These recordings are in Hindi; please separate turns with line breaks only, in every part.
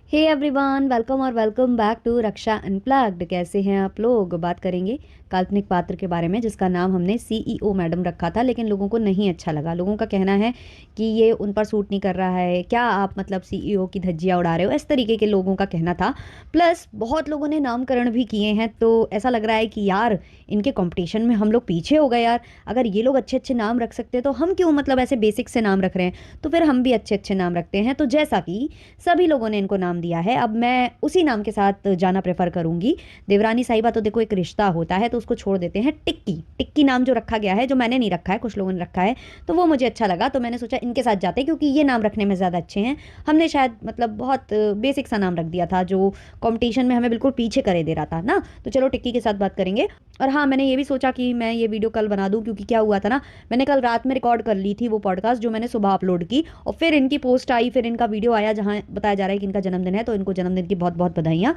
हे एवरीवन, वेलकम और welcome back to Raksha unplugged. कैसे हैं आप लोग? बात करेंगे काल्पनिक पात्र के बारे में जिसका नाम हमने सीईओ मैडम रखा था, लेकिन लोगों को नहीं अच्छा लगा। लोगों का कहना है कि ये उन पर सूट नहीं कर रहा है, क्या आप मतलब सीईओ की धज्जियां उड़ा रहे हो, इस तरीके के लोगों का कहना था। प्लस बहुत लोगों ने नामकरण भी किए हैं, तो ऐसा लग रहा है कि यार इनके कंपटीशन में हम लोग पीछे हो गए यार। अगर ये लोग अच्छे अच्छे नाम रख सकते हैं तो हम क्यों मतलब ऐसे बेसिक से नाम रख रहे हैं? तो फिर हम भी अच्छे अच्छे नाम रखते हैं। तो जैसा कि सभी लोगों ने इनको नाम दिया है, अब मैं उसी नाम के साथ जाना प्रेफर करूंगी। देवरानी साहिबा तो देखो एक रिश्ता होता है, तो उसको छोड़ देते हैं। टिक्की टिक्की नाम जो रखा गया है, जो मैंने नहीं रखा है, कुछ लोगों ने रखा है, तो वो मुझे अच्छा लगा, तो मैंने सोचा इनके साथ जाते हैं, क्योंकि ये नाम रखने में ज़्यादा अच्छे हैं। हमने शायद मतलब बहुत बेसिक सा नाम रख दिया था जो कंपटीशन में हमें बिल्कुल पीछे करे दे रहा था ना। तो चलो टिक्की के साथ बात करेंगे। और हाँ, मैंने ये भी सोचा कि मैं ये वीडियो कल बना दूं, क्योंकि क्या हुआ था ना, मैंने कल रात में रिकॉर्ड कर ली थी वो पॉडकास्ट जो मैंने सुबह अपलोड की, और फिर इनकी पोस्ट आई, फिर इनका वीडियो आया जहाँ बताया जा रहा है कि इनका जन्मदिन है, तो इनको जन्मदिन की बहुत बहुत बधाइयाँ।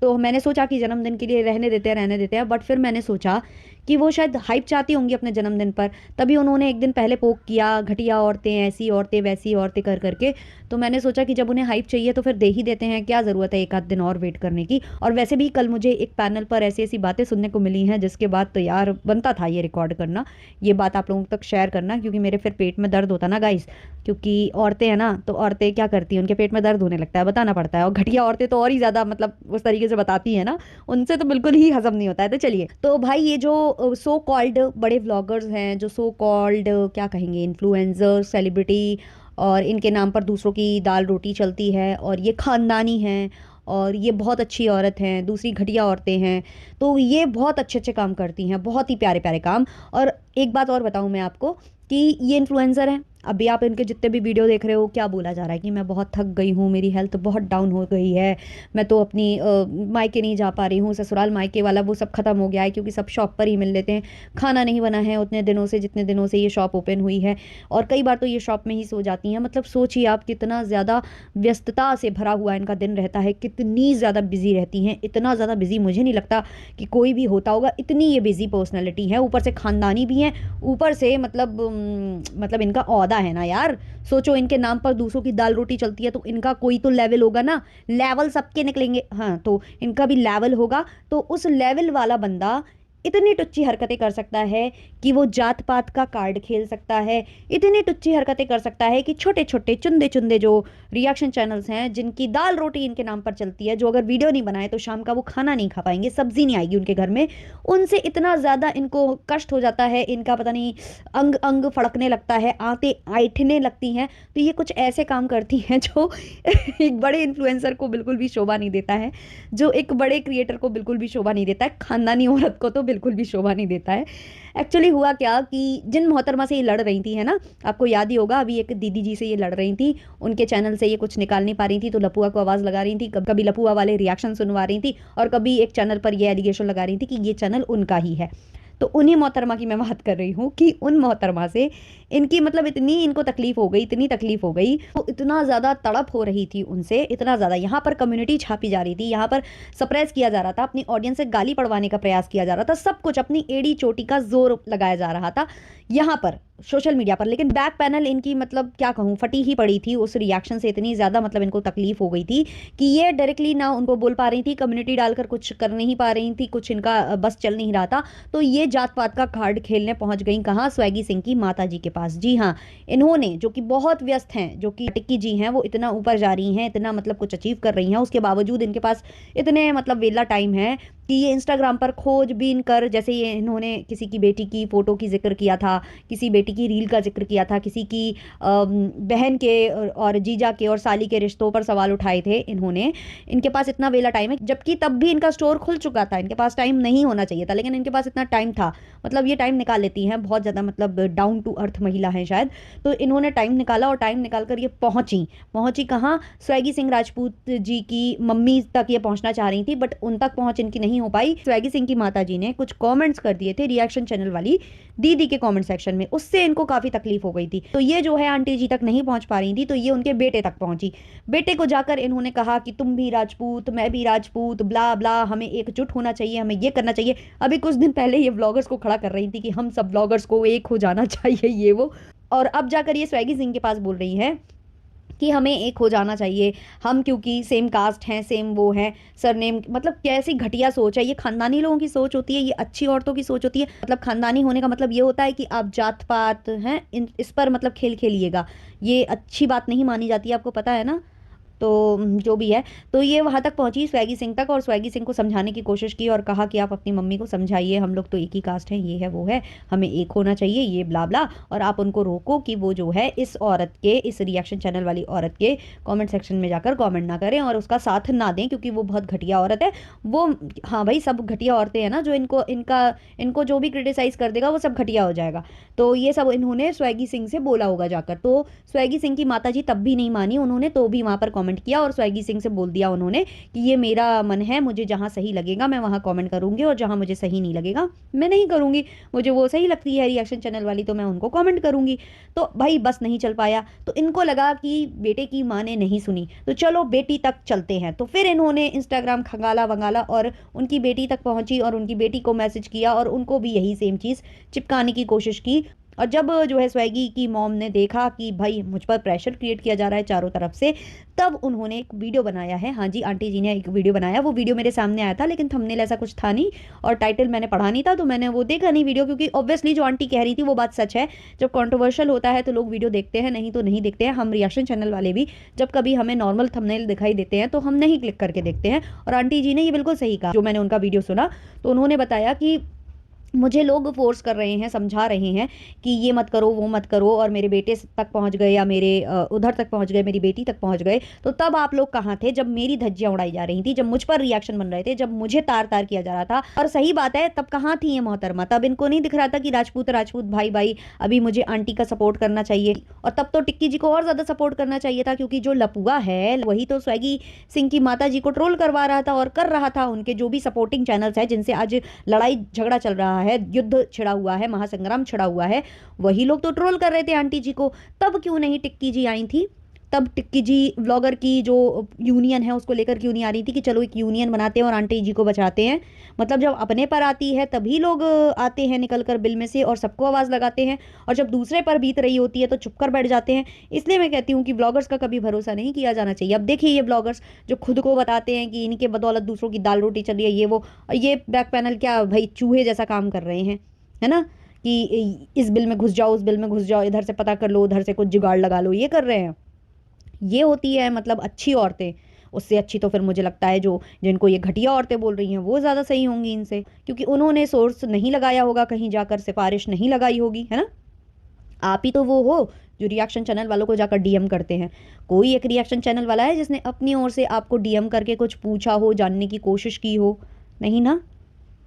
तो मैंने सोचा कि जन्मदिन के लिए रहने देते हैं, बट फिर मैंने सोचा कि वो शायद हाइप चाहती होंगी अपने जन्मदिन पर, तभी उन्होंने एक दिन पहले पोक किया, घटिया औरतें, ऐसी औरतें, वैसी औरतें कर करके। तो मैंने सोचा कि जब उन्हें हाइप चाहिए तो फिर दे ही देते हैं, क्या ज़रूरत है एक आध दिन और वेट करने की। और वैसे भी कल मुझे एक पैनल पर ऐसी ऐसी बातें सुनने को मिली हैं, जिसके बाद तो यार बनता था ये रिकॉर्ड करना, ये बात आप लोगों तक शेयर करना, क्योंकि मेरे फिर पेट में दर्द होता ना गाइस। क्योंकि औरतें हैं ना, तो औरतें क्या करती हैं, उनके पेट में दर्द होने लगता है, बताना पड़ता है। और घटिया औरतें तो और ही ज़्यादा मतलब उस तरीके से बताती हैं ना, उनसे तो बिल्कुल ही हजम नहीं होता है। तो चलिए, तो भाई ये जो सो कॉल्ड बड़े व्लॉगर्स हैं, जो सो कॉल्ड क्या कहेंगे, इन्फ्लुएंसर, सेलिब्रिटी, और इनके नाम पर दूसरों की दाल रोटी चलती है, और ये खानदानी हैं, और ये बहुत अच्छी औरत हैं, दूसरी घटिया औरतें हैं, तो ये बहुत अच्छे अच्छे काम करती हैं, बहुत ही प्यारे प्यारे काम। और एक बात और बताऊं मैं आपको कि ये इन्फ्लुएंसर हैं। अभी आप इनके जितने भी वीडियो देख रहे हो, क्या बोला जा रहा है कि मैं बहुत थक गई हूँ, मेरी हेल्थ बहुत डाउन हो गई है, मैं तो अपनी मायके नहीं जा पा रही हूँ, ससुराल मायके वाला वो सब खत्म हो गया है, क्योंकि सब शॉप पर ही मिल लेते हैं, खाना नहीं बना है उतने दिनों से जितने दिनों से ये शॉप ओपन हुई है, और कई बार तो ये शॉप में ही सो जाती हैं। मतलब सोचिए आप, कितना ज़्यादा व्यस्तता से भरा हुआ इनका दिन रहता है, कितनी ज़्यादा बिजी रहती हैं। इतना ज़्यादा बिजी मुझे नहीं लगता कि कोई भी होता इतनी ये बिजी पर्सनैलिटी है, ऊपर से खानदानी भी हैं, ऊपर से मतलब इनका औहदा है ना यार। सोचो, इनके नाम पर दूसरों की दाल रोटी चलती है, तो इनका कोई तो लेवल होगा ना। लेवल सबके निकलेंगे, हाँ, तो इनका भी लेवल होगा। तो उस लेवल वाला बंदा इतनी टुच्ची हरकतें कर सकता है कि वो जात पात का कार्ड खेल सकता है, इतनी टुच्ची हरकतें कर सकता है कि छोटे छोटे चुंदे चुंदे जो रिएक्शन चैनल्स हैं, जिनकी दाल रोटी इनके नाम पर चलती है, जो अगर वीडियो नहीं बनाए तो शाम का वो खाना नहीं खा पाएंगे, सब्जी नहीं आएगी उनके घर में, उनसे इतना ज़्यादा इनको कष्ट हो जाता है, इनका पता नहीं अंग अंग फड़कने लगता है, आंतें ऐंठने लगती हैं। तो ये कुछ ऐसे काम करती हैं जो एक बड़े इन्फ्लुएंसर को बिल्कुल भी शोभा नहीं देता है, जो एक बड़े क्रिएटर को बिल्कुल भी शोभा नहीं देता है, खानदानी औरत को तो बिल्कुल भी शोभा नहीं देता है। एक्चुअली हुआ क्या कि जिन मोहतरमा से ये लड़ रही थी, है ना, आपको याद ही होगा, अभी एक दीदी जी से ये लड़ रही थी, उनके चैनल से ये कुछ निकाल नहीं पा रही थी, तो लपुआ को आवाज़ लगा रही थी, कभी लपुआ वाले रिएक्शन सुनवा रही थी, और कभी एक चैनल पर ये एलिगेशन लगा रही थी कि ये चैनल उनका ही है। तो उन्हीं मोहतरमा की मैं बात कर रही हूँ कि उन मोहतरमा से इनकी मतलब इतनी इनको तकलीफ हो गई, इतनी तकलीफ हो गई, वो इतना ज़्यादा तड़प हो रही थी उनसे, इतना ज़्यादा यहाँ पर कम्युनिटी छापी जा रही थी, यहाँ पर सप्रेस किया जा रहा था, अपनी ऑडियंस से गाली पड़वाने का प्रयास किया जा रहा था, सब कुछ अपनी एड़ी चोटी का जोर लगाया जा रहा था यहाँ पर सोशल मीडिया पर। लेकिन बैक पैनल इनकी मतलब क्या कहूँ, फटी ही पड़ी थी उस रिएक्शन से, इतनी ज़्यादा मतलब इनको तकलीफ हो गई थी कि ये डायरेक्टली ना उनको बोल पा रही थी, कम्युनिटी डालकर कुछ कर नहीं पा रही थी, कुछ इनका बस चल नहीं रहा था। तो ये जात पात का कार्ड खेलने पहुंच गई कहाँ, स्वैगी सिंह की माता जी के पास। जी हाँ, इन्होंने, जो कि बहुत व्यस्त हैं, जो कि टिक्की जी हैं, वो इतना ऊपर जा रही हैं, इतना मतलब कुछ अचीव कर रही हैं, उसके बावजूद इनके पास इतने मतलब वेला टाइम है कि ये इंस्टाग्राम पर खोजबीन कर, जैसे ये इन्होंने किसी की बेटी की फ़ोटो की जिक्र किया था, किसी बेटी की रील का जिक्र किया था, किसी की बहन के और जीजा के और साली के रिश्तों पर सवाल उठाए थे इन्होंने। इनके पास इतना वेला टाइम है, जबकि तब भी इनका स्टोर खुल चुका था, इनके पास टाइम नहीं होना चाहिए था, लेकिन इनके पास इतना टाइम था। मतलब ये टाइम निकाल लेती हैं, बहुत ज़्यादा मतलब डाउन टू अर्थ महिला है शायद। तो इन्होंने टाइम निकाला, और टाइम निकाल कर ये पहुंची पहुंची कहाँ, स्वैगी सिंह राजपूत जी की मम्मी तक ये पहुंचना चाह रही थी, बट उन तक पहुंच इनकी नहीं हो पाई। स्वैगी सिंह की माता जी ने कुछ कमेंट्स कर दिए थे रिएक्शन चैनल वाली दीदी के कमेंट सेक्शन में, उससे इनको काफ़ी तकलीफ हो गई थी। तो ये जो है आंटी जी तक नहीं पहुंच पा रही थी, तो ये उनके बेटे तक पहुंची। बेटे को जाकर इन्होंने कहा कि तुम भी राजपूत, मैं भी राजपूत, ब्ला ब्ला, हमें एकजुट होना चाहिए, हमें ये करना चाहिए। अभी कुछ दिन पहले ये व्लॉगर्स को खड़ा कर रही थी कि हम सब व्लॉगर्स को एक हो जाना चाहिए, ये वो। और अब जाकर ये स्वैगी सिंह के पास बोल रही है कि हमें एक हो जाना चाहिए, हम क्योंकि सेम कास्ट हैं, सेम वो हैं, सरनेम, मतलब कैसी घटिया सोच है ये। खानदानी लोगों की सोच होती है, ये अच्छी औरतों की सोच होती है। मतलब खानदानी होने का मतलब ये होता है कि आप जात पात हैं इस पर मतलब खेल खेलिएगा, ये अच्छी बात नहीं मानी जाती है, आपको पता है ना। तो जो भी है, तो ये वहां तक पहुंची स्वैगी सिंह तक, और स्वैगी सिंह को समझाने की कोशिश की और कहा कि आप अपनी मम्मी को समझाइए, हम लोग तो एक ही कास्ट हैं, ये है वो है, हमें एक होना चाहिए, ये ब्ला ब्ला। और आप उनको रोको कि वो जो है इस औरत के, इस रिएक्शन चैनल वाली औरत के कमेंट सेक्शन में जाकर कमेंट ना करें और उसका साथ ना दें, क्योंकि वो बहुत घटिया औरत है वो। हाँ भाई, सब घटिया औरतें हैं ना, जो इनको इनका इनको जो भी क्रिटिसाइज कर देगा वो सब घटिया हो जाएगा। तो ये सब इन्होंने स्वैगी सिंह से बोला होगा जाकर। तो स्वैगी सिंह की माता जी तब भी नहीं मानी, उन्होंने तो भी वहां पर कमेंट किया और स्वैगी सिंह से बोल दिया उन्होंने कि ये मेरा मन है, मुझे जहां सही लगेगा मैं वहां कमेंट करूंगी, और जहां मुझे सही नहीं लगेगा मैं नहीं करूंगी। मुझे वो सही लगती है रिएक्शन चैनल वाली तो मैं उनको कमेंट करूंगी। तो भाई बस नहीं चल पाया, तो इनको लगा कि बेटे की माँ ने नहीं सुनी, तो चलो बेटी तक चलते हैं। तो फिर इन्होंने इंस्टाग्राम खंगाला वंगाला और उनकी बेटी तक पहुंची और उनकी बेटी को मैसेज किया और उनको भी यही सेम चीज़ चिपकाने की कोशिश की। और जब जो है स्वैगी की मॉम ने देखा कि भाई मुझ पर प्रेशर क्रिएट किया जा रहा है चारों तरफ से, तब उन्होंने एक वीडियो बनाया है। हाँ जी, आंटी जी ने एक वीडियो बनाया, वो वीडियो मेरे सामने आया था लेकिन थंबनेल ऐसा कुछ था नहीं और टाइटल मैंने पढ़ा नहीं था, तो मैंने वो देखा नहीं वीडियो, क्योंकि ऑब्वियसली जो आंटी कह रही थी वो बात सच है। जब कंट्रोवर्शियल होता है तो लोग वीडियो देखते हैं, नहीं तो नहीं देखते हैं। हम रिएक्शन चैनल वाले भी जब कभी हमें नॉर्मल थंबनेल दिखाई देते हैं तो हम नहीं क्लिक करके देखते हैं। और आंटी जी ने ये बिल्कुल सही कहा, जो मैंने उनका वीडियो सुना तो उन्होंने बताया कि मुझे लोग फोर्स कर रहे हैं, समझा रहे हैं कि ये मत करो वो मत करो, और मेरे बेटे तक पहुंच गए या मेरे उधर तक पहुंच गए, मेरी बेटी तक पहुंच गए। तो तब आप लोग कहाँ थे जब मेरी धज्जियां उड़ाई जा रही थी, जब मुझ पर रिएक्शन बन रहे थे, जब मुझे तार तार किया जा रहा था। और सही बात है, तब कहाँ थी ये मोहतरमा? तब इनको नहीं दिख रहा था कि राजपूत राजपूत भाई भाई अभी मुझे आंटी का सपोर्ट करना चाहिए। और तब तो टिक्की जी को और ज्यादा सपोर्ट करना चाहिए था, क्योंकि जो लपुआ है वही तो स्वैगी सिंह की माता जी को ट्रोल करवा रहा था और कर रहा था। उनके जो भी सपोर्टिंग चैनल्स है जिनसे आज लड़ाई झगड़ा चल रहा है, युद्ध छिड़ा हुआ है, महासंग्राम छिड़ा हुआ है, वही लोग तो ट्रोल कर रहे थे आंटी जी को। तब क्यों नहीं टिक्की जी आई थी? तब टिक्की जी व्लॉगर की जो यूनियन है उसको लेकर क्यों नहीं आ रही थी कि चलो एक यूनियन बनाते हैं और आंटी जी को बचाते हैं? मतलब जब अपने पर आती है तभी लोग आते हैं निकल कर बिल में से और सबको आवाज़ लगाते हैं, और जब दूसरे पर बीत रही होती है तो चुप कर बैठ जाते हैं। इसलिए मैं कहती हूँ कि ब्लॉगर्स का कभी भरोसा नहीं किया जाना चाहिए। अब देखिए ये ब्लॉगर्स जो खुद को बताते हैं कि इनके बदौलत दूसरों की दाल रोटी चल रही है, ये वो, और ये बैक पैनल क्या भाई चूहे जैसा काम कर रहे हैं, है ना, कि इस बिल में घुस जाओ, उस बिल में घुस जाओ, इधर से पता कर लो, उधर से कुछ जुगाड़ लगा लो, ये कर रहे हैं। ये होती है मतलब अच्छी औरतें। उससे अच्छी तो फिर मुझे लगता है जो जिनको ये घटिया औरतें बोल रही हैं वो ज़्यादा सही होंगी इनसे, क्योंकि उन्होंने सोर्स नहीं लगाया होगा, कहीं जाकर सिफारिश नहीं लगाई होगी, है ना। आप ही तो वो हो जो रिएक्शन चैनल वालों को जाकर डीएम करते हैं। कोई एक रिएक्शन चैनल वाला है जिसने अपनी ओर से आपको डीएम करके कुछ पूछा हो, जानने की कोशिश की हो? नहीं ना।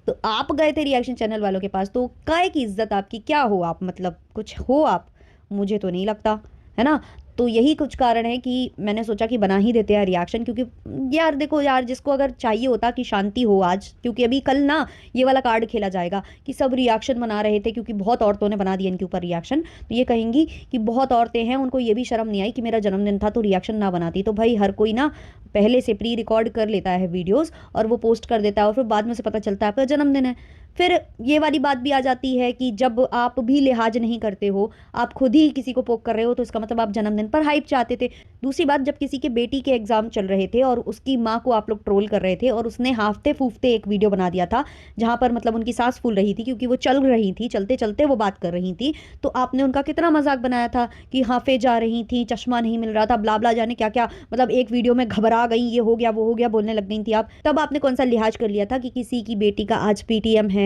तो आप गए थे रिएक्शन चैनल वालों के पास, तो काय की इज्जत आपकी क्या हो आप, मतलब कुछ हो आप? मुझे तो नहीं लगता, है ना। तो यही कुछ कारण है कि मैंने सोचा कि बना ही देते हैं रिएक्शन, क्योंकि यार देखो यार, जिसको अगर चाहिए होता कि शांति हो आज, क्योंकि अभी कल ना ये वाला कार्ड खेला जाएगा कि सब रिएक्शन बना रहे थे, क्योंकि बहुत औरतों ने बना दिया इनके ऊपर रिएक्शन, तो ये कहेंगी कि बहुत औरतें हैं उनको ये भी शर्म नहीं आई कि मेरा जन्मदिन था तो रिएक्शन ना बनाती। तो भाई हर कोई ना पहले से प्री रिकॉर्ड कर लेता है वीडियोस और वो पोस्ट कर देता है, और फिर बाद में से पता चलता है आपका जन्मदिन है। फिर ये वाली बात भी आ जाती है कि जब आप भी लिहाज नहीं करते हो, आप खुद ही किसी को पोक कर रहे हो, तो इसका मतलब आप जन्मदिन पर हाइप चाहते थे। दूसरी बात, जब किसी के बेटी के एग्जाम चल रहे थे और उसकी माँ को आप लोग ट्रोल कर रहे थे और उसने हाफते फूफते एक वीडियो बना दिया था जहां पर मतलब उनकी सांस फूल रही थी क्योंकि वो चल रही थी, चलते चलते वो बात कर रही थी, तो आपने उनका कितना मजाक बनाया था कि हाफे जा रही थी, चश्मा नहीं मिल रहा था, ब्ला जाने क्या क्या, मतलब एक वीडियो में घबरा गई, ये हो गया वो हो गया बोलने लग गई थी आप। तब आपने कौन सा लिहाज कर लिया था कि किसी की बेटी का आज पीटीएम है,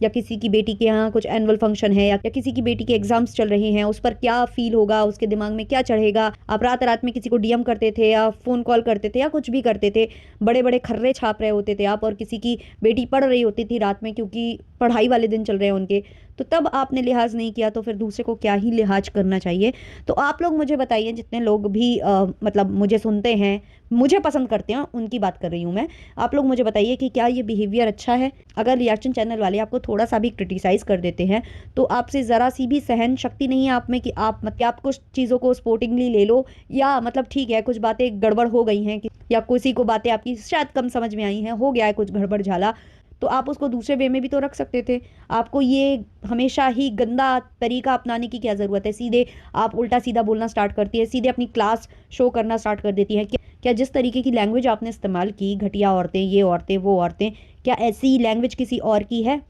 या किसी की बेटी के यहाँ कुछ एनुअल फंक्शन है, या किसी की बेटी के एग्जाम्स चल रहे हैं, उस पर क्या फील होगा, उसके दिमाग में क्या चढ़ेगा? आप रात रात में किसी को डीएम करते थे या फोन कॉल करते थे या कुछ भी करते थे, बड़े बड़े खर्रे छाप रहे होते थे आप, और किसी की बेटी पढ़ रही होती थी रात में क्योंकि पढ़ाई वाले दिन चल रहे हैं उनके, तो तब आपने लिहाज नहीं किया, तो फिर दूसरे को क्या ही लिहाज करना चाहिए। तो आप लोग मुझे बताइए, जितने लोग भी मतलब मुझे सुनते हैं, मुझे पसंद करते हैं, उनकी बात कर रही हूँ मैं, आप लोग मुझे बताइए कि क्या ये बिहेवियर अच्छा है? अगर रिएक्शन चैनल वाले आपको थोड़ा सा भी क्रिटिसाइज कर देते हैं तो आपसे ज़रा सी भी सहन शक्ति नहीं है आप में कि आप कुछ चीज़ों को स्पोर्टिंगली ले लो, या मतलब ठीक है कुछ बातें गड़बड़ हो गई हैं या किसी को बातें आपकी शायद कम समझ में आई हैं, हो गया है कुछ गड़बड़ झाला, तो आप उसको दूसरे वे में भी तो रख सकते थे। आपको ये हमेशा ही गंदा तरीका अपनाने की क्या ज़रूरत है? सीधे आप उल्टा सीधा बोलना स्टार्ट करती है, सीधे अपनी क्लास शो करना स्टार्ट कर देती हैं। क्या जिस तरीके की लैंग्वेज आपने इस्तेमाल की, घटिया औरतें, ये औरतें, वो औरतें, क्या ऐसी लैंग्वेज किसी और की है?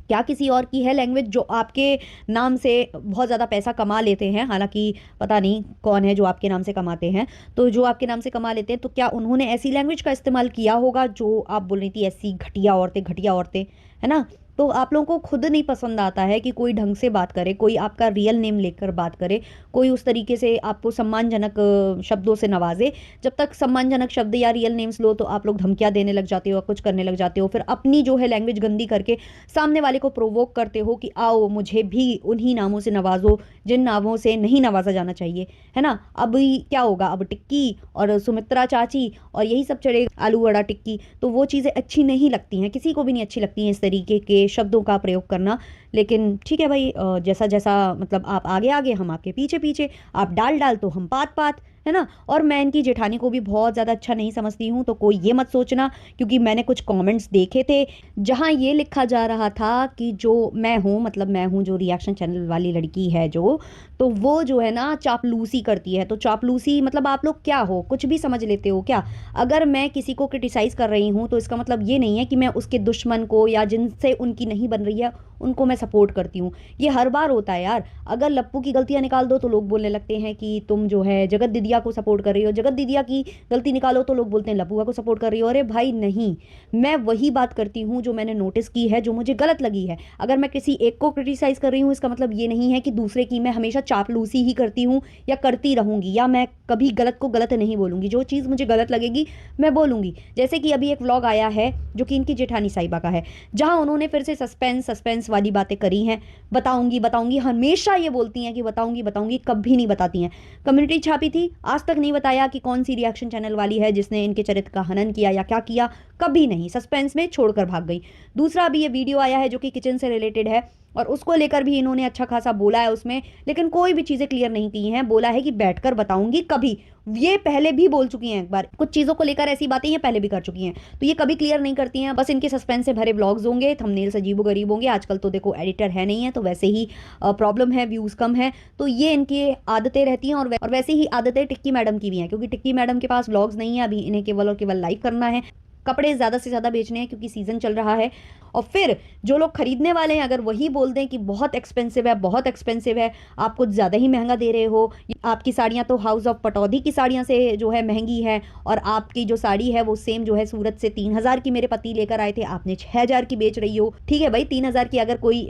क्या किसी और की है लैंग्वेज जो आपके नाम से बहुत ज़्यादा पैसा कमा लेते हैं? हालांकि पता नहीं कौन है जो आपके नाम से कमाते हैं। तो जो आपके नाम से कमा लेते हैं, तो क्या उन्होंने ऐसी लैंग्वेज का इस्तेमाल किया होगा जो आप बोल रही थी, ऐसी घटिया औरतें, है ना? तो आप लोगों को खुद नहीं पसंद आता है कि कोई ढंग से बात करे, कोई आपका रियल नेम लेकर बात करे, कोई उस तरीके से आपको सम्मानजनक शब्दों से नवाजे। जब तक सम्मानजनक शब्द या रियल नेम्स लो तो आप लोग धमकियां देने लग जाते हो, कुछ करने लग जाते हो, फिर अपनी जो है लैंग्वेज गंदी करके सामने वाले को प्रोवोक करते हो कि आओ मुझे भी उन्हीं नामों से नवाजो जिन नामों से नहीं नवाजा जाना चाहिए, है ना? अब क्या होगा? अब टिक्की और सुमित्रा चाची और यही सब चढ़े, आलू वड़ा टिक्की। तो वो चीज़ें अच्छी नहीं लगती हैं, किसी को भी नहीं अच्छी लगती हैं इस तरीके के शब्दों का प्रयोग करना। लेकिन ठीक है भाई, जैसा जैसा मतलब आप आगे आगे, हम आपके पीछे पीछे, आप डाल डाल तो हम पात पात, है ना? और मैं इनकी जेठानी को भी बहुत ज़्यादा अच्छा नहीं समझती हूँ, तो कोई ये मत सोचना, क्योंकि मैंने कुछ कमेंट्स देखे थे जहाँ ये लिखा जा रहा था कि जो मैं हूँ, मतलब मैं हूँ जो रिएक्शन चैनल वाली लड़की है जो, तो वो जो है ना चापलूसी करती है। तो चापलूसी मतलब आप लोग क्या हो, कुछ भी समझ लेते हो क्या? अगर मैं किसी को क्रिटिसाइज़ कर रही हूँ तो इसका मतलब ये नहीं है कि मैं उसके दुश्मन को या जिनसे उनकी नहीं बन रही है उनको मैं सपोर्ट करती हूँ। ये हर बार होता है यार। अगर लप्पू की गलतियाँ निकाल दो तो लोग बोलने लगते हैं कि तुम जो है जगत दीदिया को सपोर्ट कर रही हो, जगत दीदिया की गलती निकालो तो लोग बोलते हैं लप्पुआ को सपोर्ट कर रही हो। अरे भाई नहीं, मैं वही बात करती हूँ जो मैंने नोटिस की है, जो मुझे गलत लगी है। अगर मैं किसी एक को क्रिटिसाइज़ कर रही हूँ इसका मतलब ये नहीं है कि दूसरे की मैं हमेशा चापलूसी ही करती हूँ या करती रहूँगी, या मैं कभी गलत को गलत नहीं बोलूँगी। जो चीज़ मुझे गलत लगेगी मैं बोलूँगी। जैसे कि अभी एक व्लॉग आया है जो कि इनकी जेठानी साहिबा का है, जहाँ उन्होंने फिर से सस्पेंस वाली बातें करी हैं। बताऊंगी बताऊंगी, हमेशा ये बोलती हैं कि बताऊंगी बताऊंगी, कभी नहीं बताती हैं। कम्युनिटी छापी थी, आज तक नहीं बताया कि कौन सी रिएक्शन चैनल वाली है जिसने इनके चरित्र का हनन किया या क्या किया, कभी नहीं। सस्पेंस में छोड़कर भाग गई। दूसरा अभी ये वीडियो आया है जो कि किचन से रिलेटेड है, और उसको लेकर भी इन्होंने अच्छा खासा बोला है उसमें, लेकिन कोई भी चीज़ें क्लियर नहीं की हैं। बोला है कि बैठकर बताऊंगी कभी, ये पहले भी बोल चुकी हैं एक बार। कुछ चीज़ों को लेकर ऐसी बातें ये पहले भी कर चुकी हैं, तो ये कभी क्लियर नहीं करती हैं। बस इनके सस्पेंस से भरे ब्लॉग्स होंगे, थंबनेल्स अजीबोगरीब होंगे। आजकल तो देखो एडिटर है नहीं है, तो वैसे ही प्रॉब्लम है, व्यूज़ कम है, तो ये इनकी आदतें रहती हैं। और वैसे ही आदतें टिक्की मैडम की भी हैं, क्योंकि टिक्की मैडम के पास व्लॉग्स नहीं है अभी, इन्हें केवल और केवल लाइव करना है, कपड़े ज़्यादा से ज़्यादा बेचने हैं क्योंकि सीज़न चल रहा है। और फिर जो लोग खरीदने वाले हैं अगर वही बोल दें कि बहुत एक्सपेंसिव है, बहुत एक्सपेंसिव है, आप कुछ ज़्यादा ही महंगा दे रहे हो, आपकी साड़ियाँ तो हाउस ऑफ पटौदी की साड़ियाँ से जो है महंगी है, और आपकी जो साड़ी है वो सेम जो है सूरत से 3,000 की मेरे पति लेकर आए थे, आपने 6,000 की बेच रही हो। ठीक है भाई, 3,000 की अगर कोई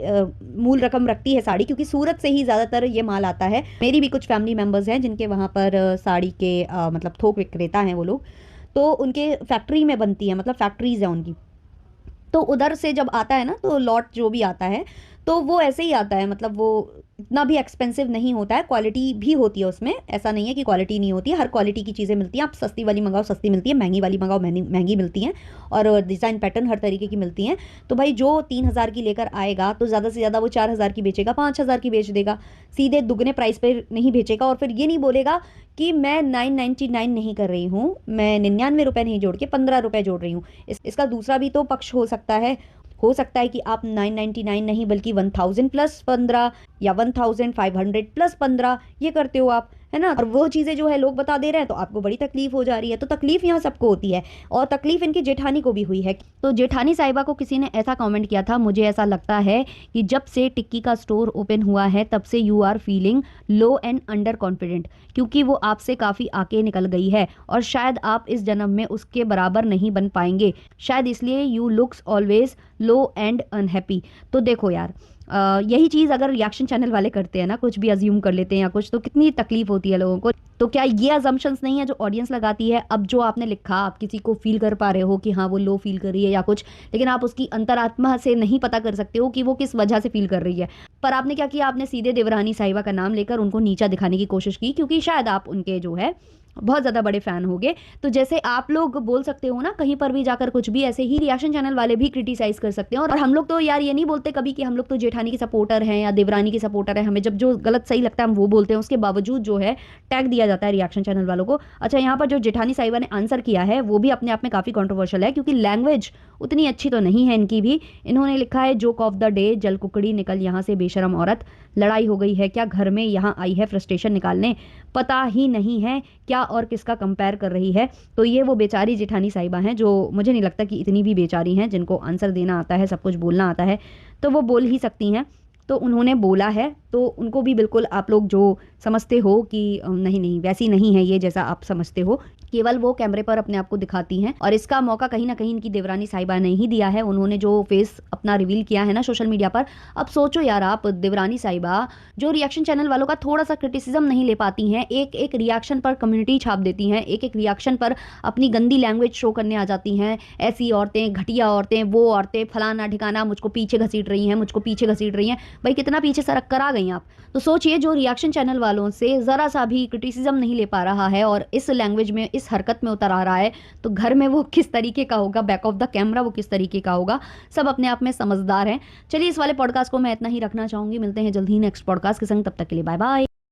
मूल रकम रखती है साड़ी, क्योंकि सूरत से ही ज़्यादातर ये माल आता है। मेरी भी कुछ फैमिली मेम्बर्स हैं जिनके वहाँ पर साड़ी के मतलब थोक विक्रेता हैं वो लोग, तो उनके फैक्ट्री में बनती है, मतलब फैक्ट्रीज है उनकी, तो उधर से जब आता है ना, तो लॉट जो भी आता है तो वो ऐसे ही आता है, मतलब वो इतना भी एक्सपेंसिव नहीं होता है, क्वालिटी भी होती है उसमें। ऐसा नहीं है कि क्वालिटी नहीं होती है, हर क्वालिटी की चीज़ें मिलती हैं। आप सस्ती वाली मंगाओ सस्ती मिलती है, महंगी वाली मंगाओ महंगी मिलती हैं, और डिज़ाइन पैटर्न हर तरीके की मिलती हैं। तो भाई जो 3,000 की लेकर आएगा तो ज़्यादा से ज़्यादा वो 4,000 की बेचेगा, 5,000 की बेच देगा, सीधे दुगने प्राइस पर नहीं बेचेगा। और फिर ये नहीं बोलेगा कि मैं 999 नहीं कर रही हूँ, मैं 99 रुपये नहीं जोड़ के 15 रुपये जोड़ रही हूँ। इसका दूसरा भी तो पक्ष हो सकता है। हो सकता है कि आप 999 नहीं बल्कि 1000 प्लस 15 या 1500 प्लस 15 ये करते हो आप, है ना? और वो चीज़ें जो है लोग बता दे रहे हैं तो आपको बड़ी तकलीफ हो जा रही है। तो तकलीफ यहाँ सबको होती है, और तकलीफ इनकी जेठानी को भी हुई है। तो जेठानी साहिबा को किसी ने ऐसा कमेंट किया था, मुझे ऐसा लगता है कि जब से टिक्की का स्टोर ओपन हुआ है तब से you are feeling low and under confident, क्योंकि वो आपसे काफ़ी आगे निकल गई है और शायद आप इस जन्म में उसके बराबर नहीं बन पाएंगे, शायद इसलिए you looks always low and unhappy. तो देखो यार, यही चीज़ अगर रिएक्शन चैनल वाले करते हैं ना, कुछ भी अज्यूम कर लेते हैं या कुछ, तो कितनी तकलीफ होती है लोगों को। तो क्या ये अजम्पशंस नहीं है जो ऑडियंस लगाती है? अब जो आपने लिखा, आप किसी को फील कर पा रहे हो कि हाँ वो लो फील कर रही है या कुछ, लेकिन आप उसकी अंतरात्मा से नहीं पता कर सकते हो कि वो किस वजह से फील कर रही है। पर आपने क्या किया, आपने सीधे देवरानी साहिबा का नाम लेकर उनको नीचा दिखाने की कोशिश की, क्योंकि शायद आप उनके जो है बहुत ज़्यादा बड़े फ़ैन होगे। तो जैसे आप लोग बोल सकते हो ना कहीं पर भी जाकर कुछ भी, ऐसे ही रिएक्शन चैनल वाले भी क्रिटिसाइज़ कर सकते हैं। और हम लोग तो यार ये नहीं बोलते कभी कि हम लोग तो जेठानी के सपोर्टर हैं या देवरानी के सपोर्टर हैं, हमें जब जो गलत सही लगता है हम वो बोलते हैं, उसके बावजूद जो है टैग दिया जाता है रिएक्शन चैनल वालों को। अच्छा, यहाँ पर जो जेठानी साहिबा ने आंसर किया है वो भी अपने आप में काफ़ी कंट्रोवर्शियल है, क्योंकि लैंग्वेज उतनी अच्छी तो नहीं है इनकी भी। इन्होंने लिखा है जोक ऑफ द डे, जल कुकड़ी निकल यहाँ से बेशरम औरत, लड़ाई हो गई है क्या घर में, यहाँ आई है फ्रस्ट्रेशन निकालने, पता ही नहीं है क्या और किसका कंपेयर कर रही है। तो ये वो बेचारी जेठानी साहिबा हैं जो मुझे नहीं लगता कि इतनी भी बेचारी हैं, जिनको आंसर देना आता है, सब कुछ बोलना आता है, तो वो बोल ही सकती हैं। तो उन्होंने बोला है तो उनको भी बिल्कुल आप लोग जो समझते हो कि नहीं नहीं वैसी नहीं है ये जैसा आप समझते हो, केवल वो कैमरे पर अपने आप को दिखाती हैं। और इसका मौका कहीं ना कहीं इनकी देवरानी साहिबा ने ही दिया है। उन्होंने जो फेस अपना रिवील किया है ना सोशल मीडिया पर, अब सोचो यार आप, देवरानी साहिबा जो रिएक्शन चैनल वालों का थोड़ा सा क्रिटिसिज्म नहीं ले पाती हैं, एक एक रिएक्शन पर कम्युनिटी छाप देती हैं, एक एक रिएक्शन पर अपनी गंदी लैंग्वेज शो करने आ जाती हैं, ऐसी औरतें, घटिया औरतें, वो औरतें, फलाना ठिकाना, मुझको पीछे घसीट रही हैं, मुझको पीछे घसीट रही हैं। भाई कितना पीछे सरक कर आ गई आप। तो सोचिए जो रिएक्शन चैनल वालों से ज़रा सा भी क्रिटिसिज्म नहीं ले पा रहा है और इस लैंग्वेज में, इस हरकत में उतर आ रहा है, तो घर में वो किस तरीके का होगा, बैक ऑफ द कैमरा वो किस तरीके का होगा। सब अपने आप में समझदार हैं। चलिए इस वाले पॉडकास्ट को मैं इतना ही रखना चाहूँगी। मिलते हैं जल्द ही नेक्स्ट पॉडकास्ट के संग, तब तक के लिए बाय बाय।